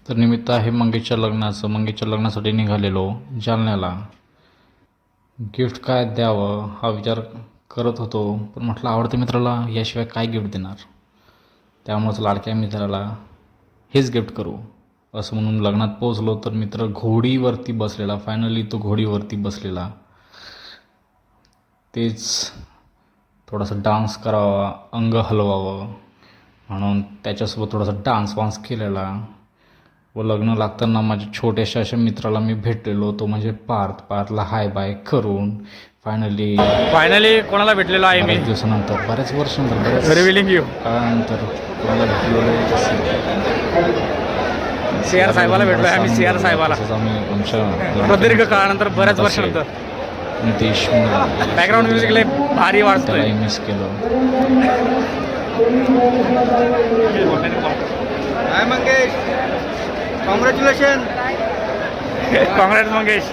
तर निमित्त आहे मंगेशच्या लग्नाचं. मंगेशच्या लग्नासाठी निघालेलो जालन्याला. गिफ्ट काय द्यावं हा विचार करत होतो, पण म्हटलं आवडत्या मित्राला याशिवाय काय गिफ्ट देणार. त्यामुळंच लाडक्या मित्राला हेच गिफ्ट करू असं म्हणून लग्नात पोचलो. तर मित्र घोडीवरती बसलेला. फायनली तो घोडीवरती बसलेला. तेच थोडासा डान्स करावा, अंग हलवावं म्हणून त्याच्यासोबत थोडासा डान्स वान्स केलेला. व लग्न लागताना माझ्या छोट्याशा अशा मित्राला मी भेटलेलो, तो म्हणजे पार्थला हाय बाय करून फायनली कोणाला भेटलेलो आहे मी बऱ्याच दिवसानंतर, बऱ्याच वर्षानंतर, रिव्हिलिंग यू काळानंतर कोणाला भेटलेलो CR साहेबाला भेटलोय आम्ही. CR साहेबाला आम्ही आमच्या प्रदीर्घ काळानंतर बऱ्याच वर्षानंतर. नितेश बॅकग्राऊंड म्युझिक लय भारी वाजतोय. त्यालाही मिस केलं. हाय मंगेश, कॉंग्रॅच्युलेशन. काँग्रेस मंगेश.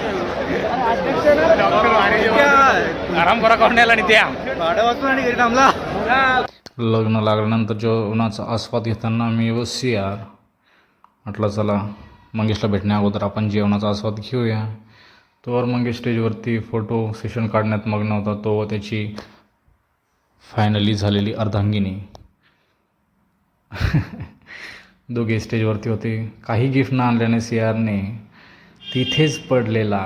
आराम करा कोणाला आणि त्या भाडं वाचून आणि घरी थांबला. लग्न लागल्यानंतर जेवणाचा आस्वाद घेताना मी व CR म्हटलं चला मंगेशला भेटण्या अगोदर आपण जेवणाचा आस्वाद घेऊया. तोवर मंगेश स्टेजवरती फोटो सेशन काढण्यात मग्न होता. तो व त्याची फायनली झालेली अर्धांगिनी दोघे स्टेजवरती होते. काही गिफ्ट न आणल्याने CRने तिथेच पडलेला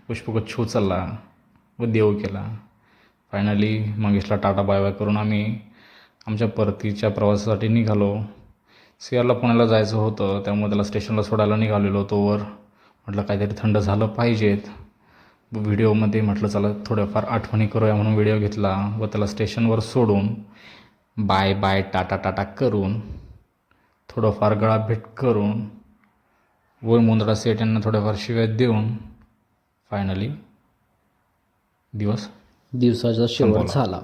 पुष्पगुच्छ उचलला व देव केला. फायनली मंगेशला टाटा बाय बाय करून आम्ही आमच्या परतीच्या प्रवासासाठी निघालो. CRला पुण्याला जायचं होतं, त्यामुळे त्याला स्टेशनला सोडायला निघालेलो. तोवर म्हटलं काहीतरी थंड झालं पाहिजेत. व्हिडिओमध्ये म्हटलं चला थोड्याफार आठवणी करूया म्हणून व्हिडिओ घेतला व त्याला स्टेशनवर सोडून बाय बाय टाटा टाटा करून थोडंफार गळाभेट करून व मुंदडा सेट यांना थोड्याफार शिव्या देऊन फायनली दिवसाचा शेवट झाला.